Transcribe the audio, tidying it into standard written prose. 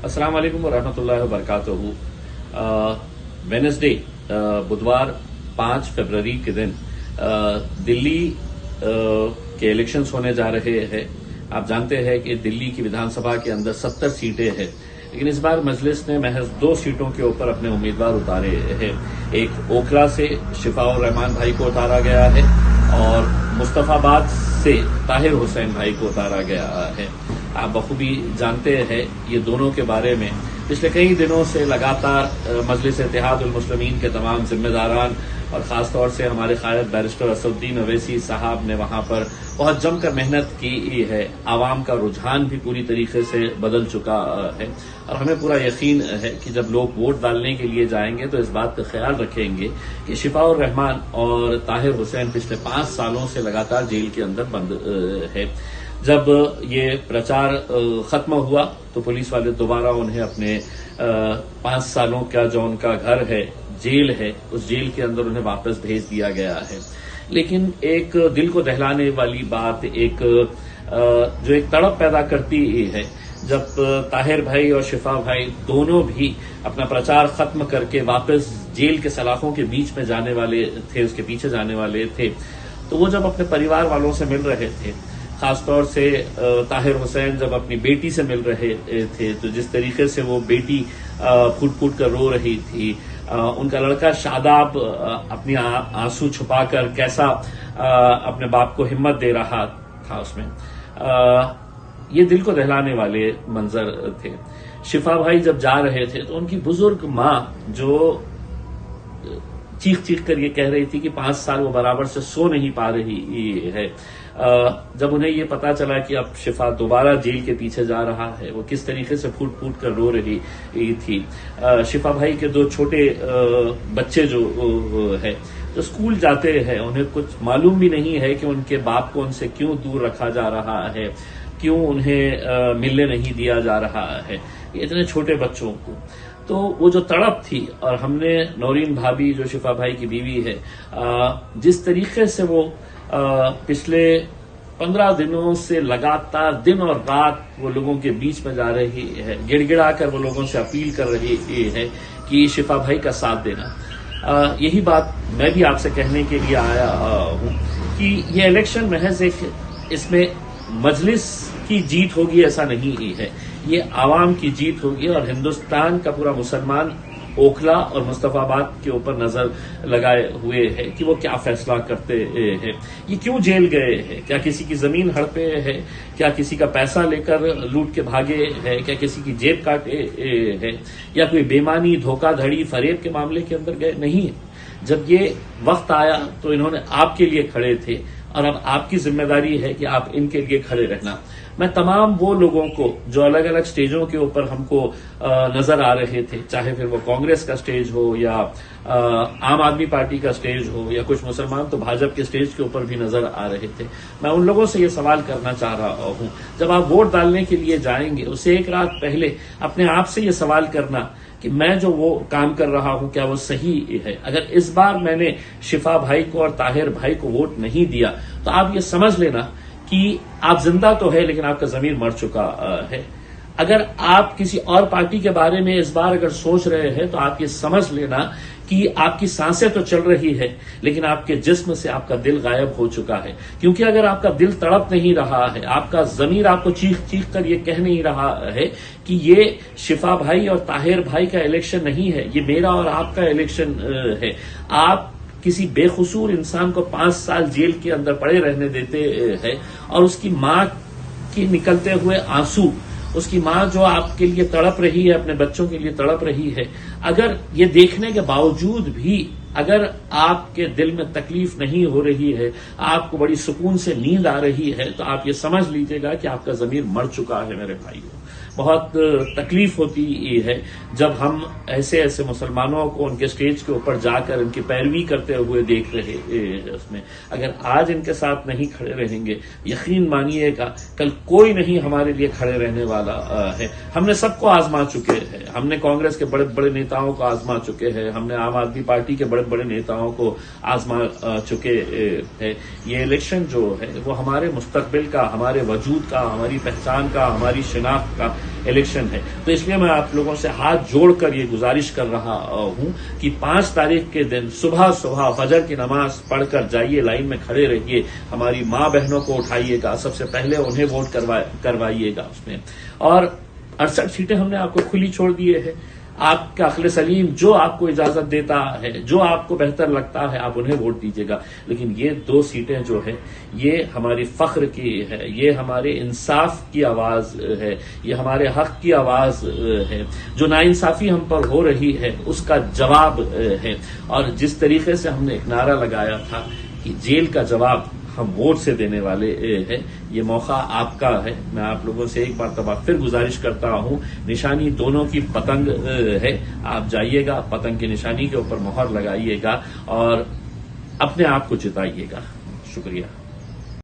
अस्सलाम वालेकुम वरहमतुल्लाहि वबरकातुहू। वेडनेसडे बुधवार 5 फरवरी के दिन दिल्ली के इलेक्शंस होने जा रहे हैं। आप जानते हैं कि दिल्ली की विधानसभा के अंदर 70 सीटें हैं, लेकिन इस बार मजलिस ने महज 2 सीटों के ऊपर अपने उम्मीदवार उतारे हैं। एक ओखला से शिफाउर रहमान भाई को उतारा गया है और मुस्तफाबाद से ताहिर हुसैन भाई को उतारा गया है। आप बखूबी जानते हैं ये दोनों के बारे में पिछले कई दिनों से लगातार मजलिस इत्तेहादुल मुस्लिमीन के तमाम जिम्मेदारान और खासतौर से हमारे कायद बैरिस्टर असदुद्दीन अवैसी साहब ने वहां पर बहुत जमकर मेहनत की है। आवाम का रुझान भी पूरी तरीके से बदल चुका है और हमें पूरा यकीन है कि जब लोग वोट डालने के लिए जाएंगे तो इस बात का ख्याल रखेंगे कि शिफाउर रहमान और ताहिर हुसैन पिछले 5 सालों से लगातार जेल के अंदर बंद है। जब ये प्रचार खत्म हुआ तो पुलिस वाले दोबारा उन्हें अपने 5 सालों का जो उनका घर है, जेल है, उस जेल के अंदर उन्हें वापस भेज दिया गया है। लेकिन एक दिल को दहलाने वाली बात, जो एक तड़प पैदा करती है, जब ताहिर भाई और शिफा भाई दोनों भी अपना प्रचार खत्म करके वापस जेल के सलाखों के बीच में जाने वाले थे, उसके पीछे जाने वाले थे, तो वो जब अपने परिवार वालों से मिल रहे थे, खासतौर से ताहिर हुसैन जब अपनी बेटी से मिल रहे थे, तो जिस तरीके से वो बेटी फूट फूट कर रो रही थी, उनका लड़का शादाब अपनी आंसू छुपाकर कैसा अपने बाप को हिम्मत दे रहा था, उसमें ये दिल को दहलाने वाले मंजर थे। शिफा भाई जब जा रहे थे तो उनकी बुजुर्ग मां जो चीख चीख कर ये कह रही थी कि 5 साल वो बराबर से सो नहीं पा रही है। जब उन्हें ये पता चला कि अब शिफा दोबारा जेल के पीछे जा रहा है, वो किस तरीके से फूट फूट कर रो रही थी। शिफा भाई के 2 छोटे बच्चे जो है, जो स्कूल जाते हैं, उन्हें कुछ मालूम भी नहीं है कि उनके बाप को उनसे क्यों दूर रखा जा रहा है, क्यों उन्हें मिलने नहीं दिया जा रहा है, इतने छोटे बच्चों को। तो वो जो तड़प थी, और हमने नौरीन भाभी जो शिफा भाई की बीवी है, जिस तरीके से वो पिछले 15 दिनों से लगातार दिन और रात वो लोगों के बीच में जा रही है, गिड़गिड़ा कर वो लोगों से अपील कर रही है कि शिफा भाई का साथ देना। यही बात मैं भी आपसे कहने के लिए आया हूं कि ये इलेक्शन महज इसमें मजलिस की जीत होगी ऐसा नहीं है, ये आवाम की जीत होगी और हिंदुस्तान का पूरा मुसलमान ओखला और मुस्तफाबाद के ऊपर नजर लगाए हुए है कि वो क्या फैसला करते हैं। ये क्यों जेल गए हैं? क्या किसी की जमीन हड़पे है? क्या किसी का पैसा लेकर लूट के भागे है? क्या किसी की जेब काटे है? या कोई बेमानी, धोखाधड़ी, फरेब के मामले के अंदर गए? नहीं है। जब ये वक्त आया तो इन्होंने आपके लिए खड़े थे और अब आपकी जिम्मेदारी है कि आप इनके लिए खड़े रहना। मैं तमाम वो लोगों को जो अलग अलग स्टेजों के ऊपर हमको नजर आ रहे थे, चाहे फिर वो कांग्रेस का स्टेज हो या आम आदमी पार्टी का स्टेज हो या कुछ मुसलमान तो भाजपा के स्टेज के ऊपर भी नजर आ रहे थे, मैं उन लोगों से ये सवाल करना चाह रहा हूं, जब आप वोट डालने के लिए जाएंगे उससे एक रात पहले अपने आप से ये सवाल करना कि मैं जो वो काम कर रहा हूं क्या वो सही है। अगर इस बार मैंने शिफा भाई को और ताहिर भाई को वोट नहीं दिया तो आप ये समझ लेना कि आप जिंदा तो है लेकिन आपका जमीर मर चुका है। अगर आप किसी और पार्टी के बारे में इस बार अगर सोच रहे हैं तो आप ये समझ लेना कि आपकी सांसें तो चल रही है लेकिन आपके जिस्म से आपका दिल गायब हो चुका है। क्योंकि अगर आपका दिल तड़प नहीं रहा है, आपका जमीर आपको चीख चीख कर ये कह नहीं रहा है कि ये शिफा भाई और ताहिर भाई का इलेक्शन नहीं है, ये मेरा और आपका इलेक्शन है, आप किसी बेकसूर इंसान को 5 साल जेल के अंदर पड़े रहने देते हैं और उसकी मां की निकलते हुए आंसू, उसकी मां जो आपके लिए तड़प रही है, अपने बच्चों के लिए तड़प रही है, अगर ये देखने के बावजूद भी अगर आपके दिल में तकलीफ नहीं हो रही है, आपको बड़ी सुकून से नींद आ रही है, तो आप ये समझ लीजिएगा कि आपका जमीर मर चुका है मेरे भाइयों। बहुत तकलीफ होती है जब हम ऐसे ऐसे मुसलमानों को उनके स्टेज के ऊपर जाकर उनकी पैरवी करते हुए देख रहे हैं। उसमें अगर आज इनके साथ नहीं खड़े रहेंगे, यकीन मानिएगा कल कोई नहीं हमारे लिए खड़े रहने वाला है। हमने सबको आजमा चुके हैं, हमने कांग्रेस के बड़े बड़े नेताओं को आजमा चुके हैं, हमने आम आदमी पार्टी के बड़े बड़े नेताओं को आजमा चुके हैं। ये इलेक्शन जो है वो हमारे मुस्तकबिल का, हमारे वजूद का, हमारी पहचान का, हमारी शिनाख्त का इलेक्शन है। तो इसलिए मैं आप लोगों से हाथ जोड़कर ये गुजारिश कर रहा हूं कि 5 तारीख के दिन सुबह सुबह फजर की नमाज पढ़कर जाइए, लाइन में खड़े रहिए, हमारी मां बहनों को उठाइएगा, सबसे पहले उन्हें वोट करवाइएगा उसमें। और 68 सीटें हमने आपको खुली छोड़ दिए हैं। आपका अक्ल सलीम जो आपको इजाजत देता है, जो आपको बेहतर लगता है, आप उन्हें वोट दीजिएगा। लेकिन ये 2 सीटें जो है ये हमारी फख्र की है, ये हमारे इंसाफ की आवाज है, ये हमारे हक की आवाज है। जो नाइंसाफी हम पर हो रही है उसका जवाब है। और जिस तरीके से हमने एक नारा लगाया था कि जेल का जवाब हम वोट से देने वाले हैं, ये मौका आपका है। मैं आप लोगों से एक बार तब फिर गुजारिश करता हूं, निशानी दोनों की पतंग है, आप जाइएगा, पतंग की निशानी के ऊपर मोहर लगाइएगा और अपने आप को जिताइएगा। शुक्रिया।